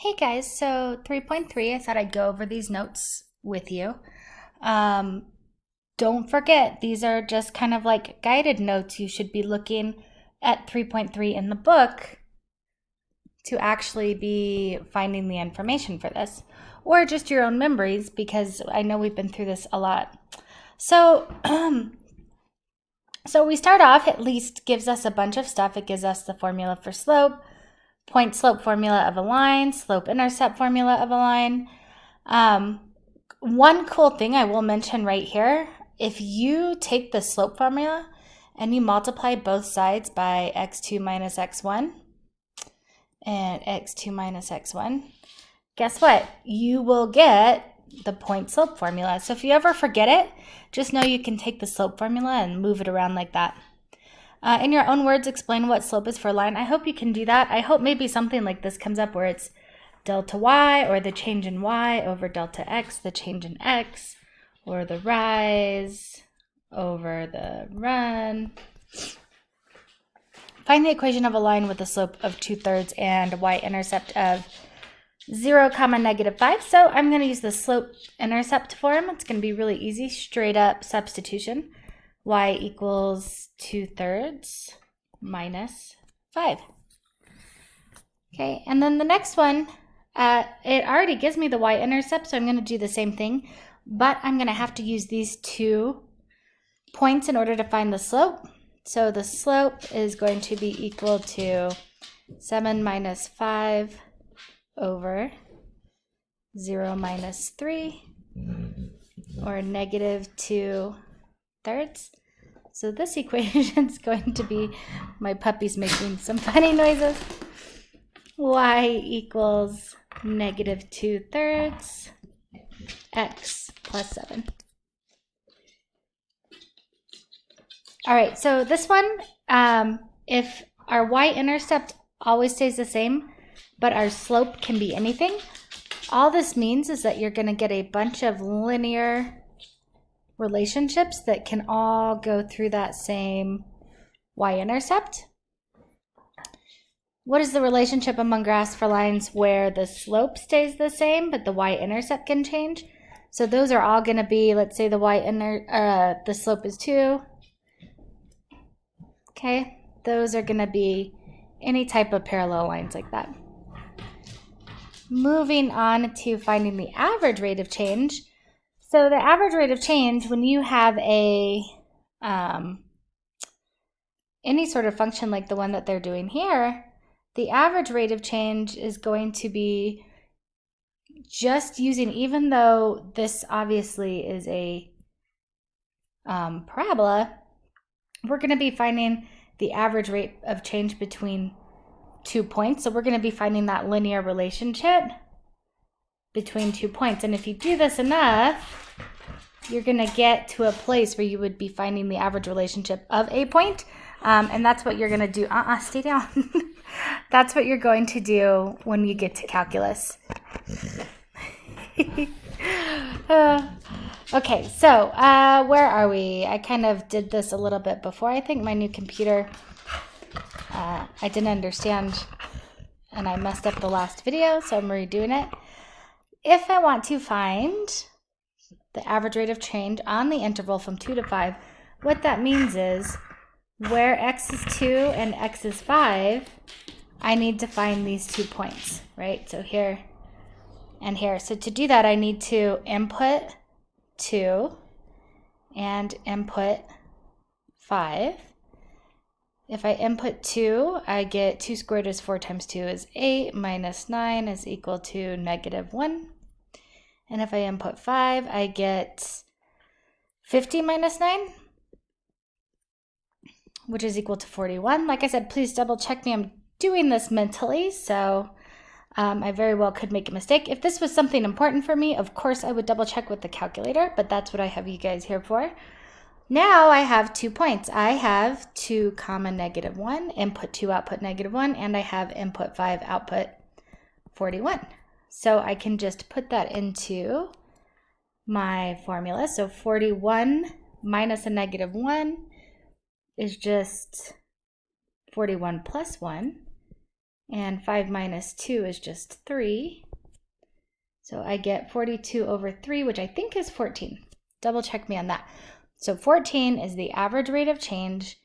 Hey guys, so 3.3, I thought I'd go over these notes with you. Um, don't forget, these are just kind of like guided notes. You should be looking at 3.3 in the book to actually be finding the information for this, or just your own memories, because I know we've been through this a lot. So, so we start off, at least gives us a bunch of stuff. It gives us the formula for slope, point slope formula of a line, slope intercept formula of a line. One cool thing I will mention right here, if you take the slope formula and you multiply both sides by x2 minus x1 and x2 minus x1, guess what? You will get the point slope formula. So if you ever forget it, just know you can take the slope formula and move it around like that. In your own words, explain what slope is for a line. I hope you can do that. I hope maybe something like this comes up where it's delta y, or the change in y over delta x, the change in x, or the rise over the run. Find the equation of a line with a slope of 2/3 and y-intercept of 0, -5. So I'm going to use the slope-intercept form. It's going to be really easy, straight up substitution. Y equals 2/3 minus 5. Okay, and then the next one, it already gives me the y-intercept, so I'm going to do the same thing, but I'm going to have to use these 2 points in order to find the slope. So the slope is going to be equal to 7 minus 5 over 0 minus 3, or -2/3. So this equation is going to be, my puppy's making some funny noises, y equals -2/3 x plus 7. All right, so this one, if our y-intercept always stays the same, but our slope can be anything, all this means is that you're going to get a bunch of linear relationships that can all go through that same y-intercept. What is the relationship among graphs for lines where the slope stays the same, but the y-intercept can change? So those are all going to be, let's say the slope is 2. Okay, those are going to be any type of parallel lines like that. Moving on to finding the average rate of change. So the average rate of change, when you have any sort of function like the one that they're doing here, the average rate of change is going to be just using, even though this obviously is a parabola, we're going to be finding the average rate of change between 2 points. So we're going to be finding that linear relationship between 2 points. And if you do this enough, you're going to get to a place where you would be finding the average relationship of a point. And that's what you're going to do. Stay down. That's what you're going to do when you get to calculus. Okay, so where are we? I kind of did this a little bit before. I think my new computer, I didn't understand, and I messed up the last video, so I'm redoing it. If I want to find the average rate of change on the interval from 2 to 5, what that means is where x is 2 and x is 5, I need to find these 2 points, right? So here and here. So to do that, I need to input 2 and input 5. If I input 2, I get 2 squared is 4 times 2 is 8, minus 9 is equal to -1. And if I input 5, I get 50 minus 9, which is equal to 41. Like I said, please double check me. I'm doing this mentally, so I very well could make a mistake. If this was something important for me, of course I would double check with the calculator, but that's what I have you guys here for. Now I have 2 points. I have 2, -1, input 2, output -1, and I have input 5, output 41. So I can just put that into my formula. So 41 minus a -1 is just 41 plus 1, and 5 minus 2 is just 3. So I get 42 over 3, which I think is 14. Double check me on that. So 14 is the average rate of change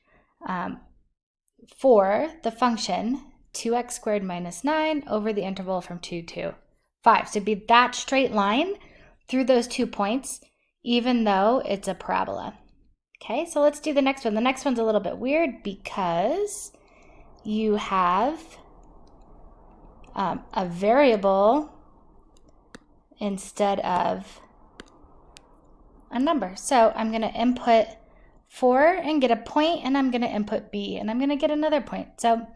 for the function 2x squared minus 9 over the interval from 2 to 5. So it'd be that straight line through those 2 points, even though it's a parabola. Okay, so let's do the next one. The next one's a little bit weird because you have a variable instead of a number. So I'm going to input 4 and get a point, and I'm going to input b, and I'm going to get another point. So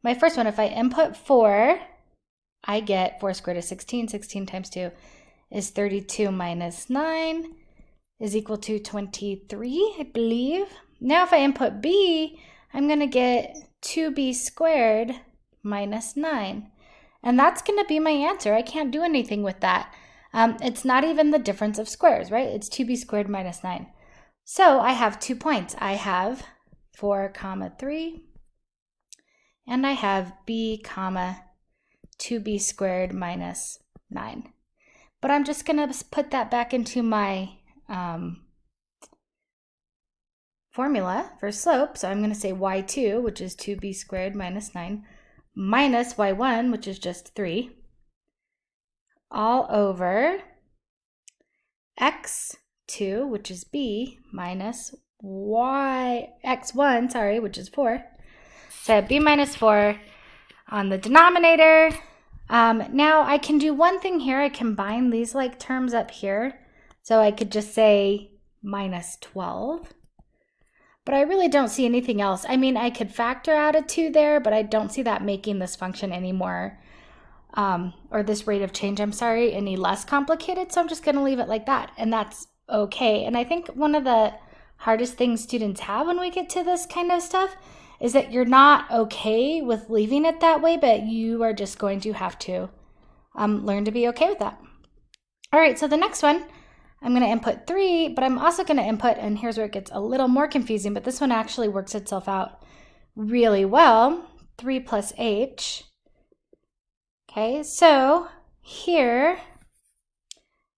my first one, if I input 4, I get 4 squared is 16. 16 times 2 is 32 minus 9 is equal to 23, I believe. Now if I input b, I'm going to get 2b squared minus 9. And that's going to be my answer. I can't do anything with that. It's not even the difference of squares, right? It's 2b squared minus 9. So I have 2 points. I have 4, 3, and I have b, 2b squared minus 9. But I'm just going to put that back into my formula for slope. So I'm going to say y2, which is 2b squared minus 9, minus y1, which is just 3, all over x2, which is b, minus x1, sorry, which is 4. So b minus 4 on the denominator. Now I can do one thing here. I combine these like terms up here. So I could just say minus 12. But I really don't see anything else. I mean, I could factor out a 2 there, but I don't see that making this function anymore, or this rate of change, I'm sorry, any less complicated. So I'm just going to leave it like that, and that's okay. And I think one of the hardest things students have when we get to this kind of stuff is that you're not okay with leaving it that way, but you are just going to have to learn to be okay with that. All right, so the next one, I'm going to input 3, but I'm also going to input, and here's where it gets a little more confusing, but this one actually works itself out really well, 3 plus h. Okay, so here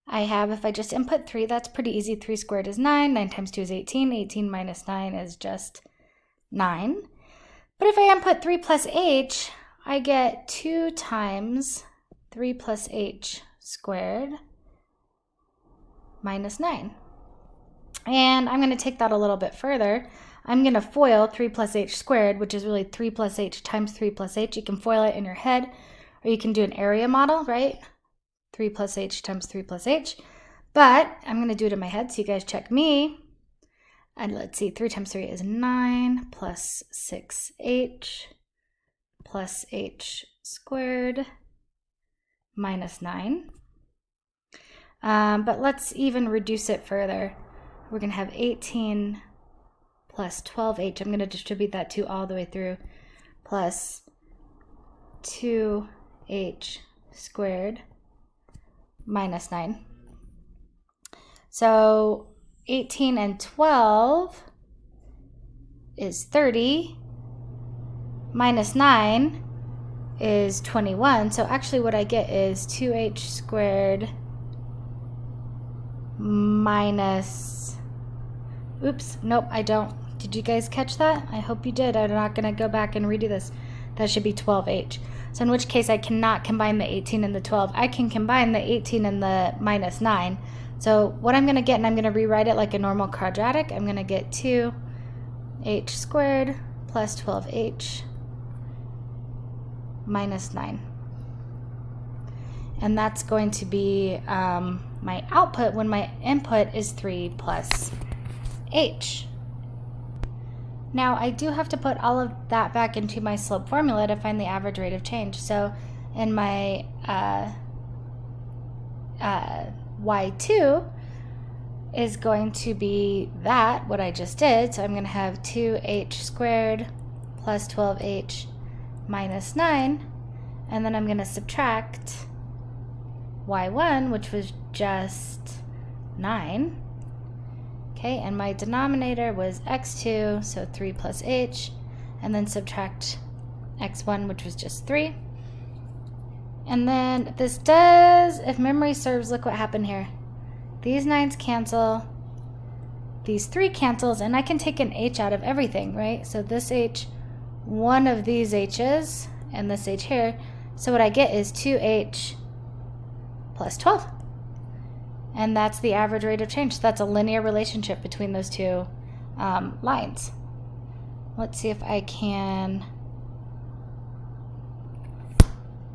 I have, if I just input 3, that's pretty easy. 3 squared is 9, 9 times 2 is 18, 18 minus 9 is just 9. But if I input 3 plus h, I get 2 times 3 plus h squared minus 9. And I'm going to take that a little bit further. I'm going to FOIL 3 plus h squared, which is really 3 plus h times 3 plus h. You can FOIL it in your head, or you can do an area model, right? 3 plus h times 3 plus h. But I'm going to do it in my head, so you guys check me. And let's see, 3 times 3 is 9 plus 6h plus h squared minus 9. But let's even reduce it further. We're going to have 18 plus 12h. I'm going to distribute that 2 all the way through, plus 2h squared minus 9. So 18 and 12 is 30, minus 9 is 21. So actually what I get is 2h squared minus, oops, nope, I don't. Did you guys catch that? I hope you did. I'm not going to go back and redo this. That should be 12h. So in which case I cannot combine the 18 and the 12. I can combine the 18 and the minus 9. So what I'm going to get, and I'm going to rewrite it like a normal quadratic, I'm going to get 2h squared plus 12h minus 9. And that's going to be my output when my input is 3 plus h. Now I do have to put all of that back into my slope formula to find the average rate of change. So in my y2 is going to be that, what I just did. So I'm going to have 2h squared plus 12h minus 9. And then I'm going to subtract y1, which was just 9. Okay, and my denominator was x2, so 3 plus h, and then subtract x1, which was just 3. And then this does, if memory serves, look what happened here. These 9s cancel, these 3 cancels, and I can take an h out of everything, right? So this h, one of these h's, and this h here. So what I get is 2h plus 12. And that's the average rate of change. So that's a linear relationship between those two lines. Let's see if I can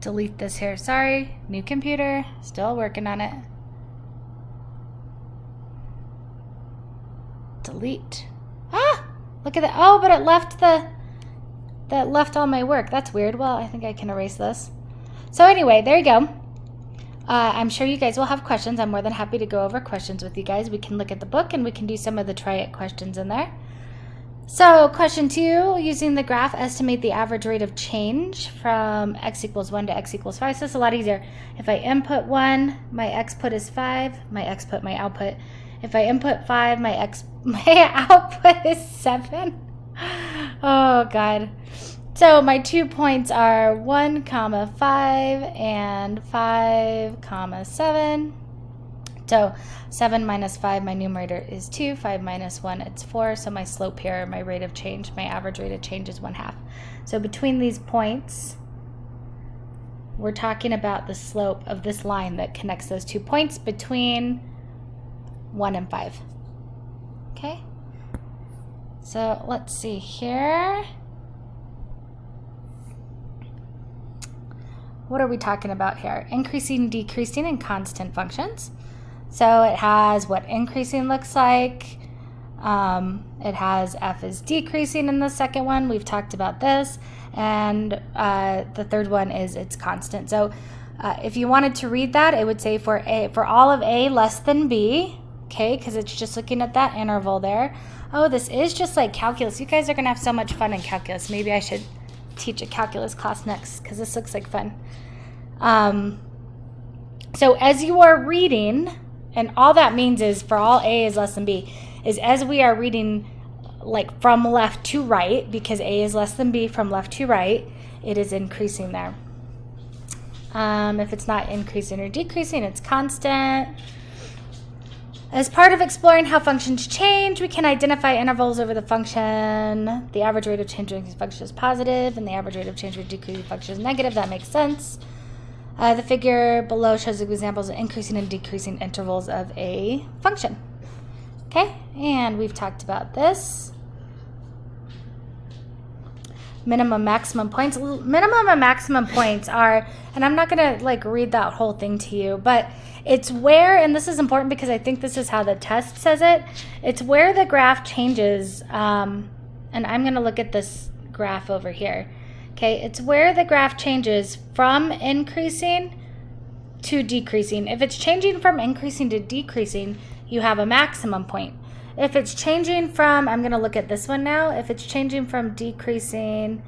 delete this here. Sorry, new computer, still working on it. Delete. Ah, look at that. Oh, but it left that left all my work. That's weird. Well, I think I can erase this. So anyway, there you go. I'm sure you guys will have questions. I'm more than happy to go over questions with you guys. We can look at the book and we can do some of the try it questions in there. So question 2, using the graph, estimate the average rate of change from x equals 1 to x equals 5. So it's a lot easier. If I input 1, my exput is 5, my exput, my output. If I input 5, my output is 7. Oh, God. So my 2 points are 1, 5 and 5, 7. So 7 minus 5, my numerator is 2. 5 minus 1, it's 4. So my slope here, my rate of change, my average rate of change is 1/2. So between these points, we're talking about the slope of this line that connects those 2 points between 1 and 5. Okay? So let's see here. What are we talking about here? Increasing, decreasing, and constant functions. So it has what increasing looks like. It has f is decreasing in the second one. We've talked about this. And the third one is it's constant. So if you wanted to read that, it would say for all of a less than b, okay, because it's just looking at that interval there. Oh, this is just like calculus. You guys are going to have so much fun in calculus. Maybe I should teach a calculus class next because this looks like fun. So as you are reading, and all that means is for all a is less than b, is as we are reading like from left to right, because a is less than b from left to right, it is increasing there. If it's not increasing or decreasing, it's constant. As part of exploring how functions change, we can identify intervals over the function. The average rate of change of the function is positive, and the average rate of change of decreasing function is negative. That makes sense. The figure below shows examples of increasing and decreasing intervals of a function. Okay, and we've talked about this. Minimum, maximum points. Minimum and maximum points are, and I'm not going to like read that whole thing to you, but it's where, and this is important because I think this is how the test says it, it's where the graph changes, and I'm going to look at this graph over here. Okay, it's where the graph changes from increasing to decreasing. If it's changing from increasing to decreasing, you have a maximum point. If it's changing from, I'm going to look at this one now, if it's changing from decreasing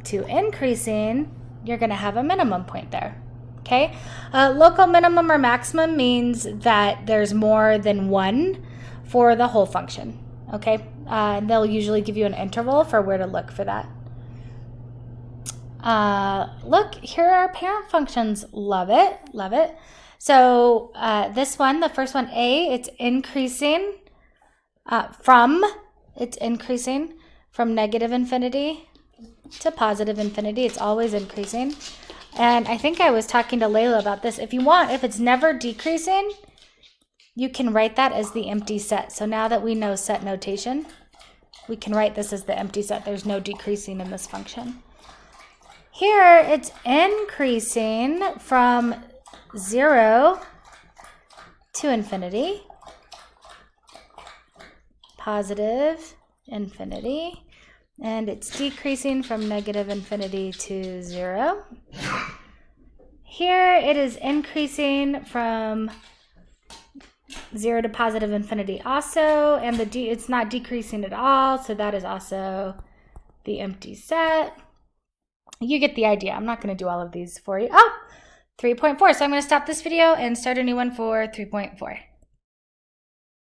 to increasing, you're going to have a minimum point there. Okay, local minimum or maximum means that there's more than one for the whole function. Okay, they'll usually give you an interval for where to look for that. Look, here are our parent functions. Love it, love it. So this one, the first one, a, it's increasing from negative infinity to positive infinity. It's always increasing. And I think I was talking to Layla about this. If you want, if it's never decreasing, you can write that as the empty set. So now that we know set notation, we can write this as the empty set. There's no decreasing in this function. Here, it's increasing from 0 to infinity, positive infinity, and it's decreasing from negative infinity to 0. Here it is increasing from 0 to positive infinity also, and it's not decreasing at all, so that is also the empty set. You get the idea. I'm not going to do all of these for you. Oh, 3.4. So I'm going to stop this video and start a new one for 3.4.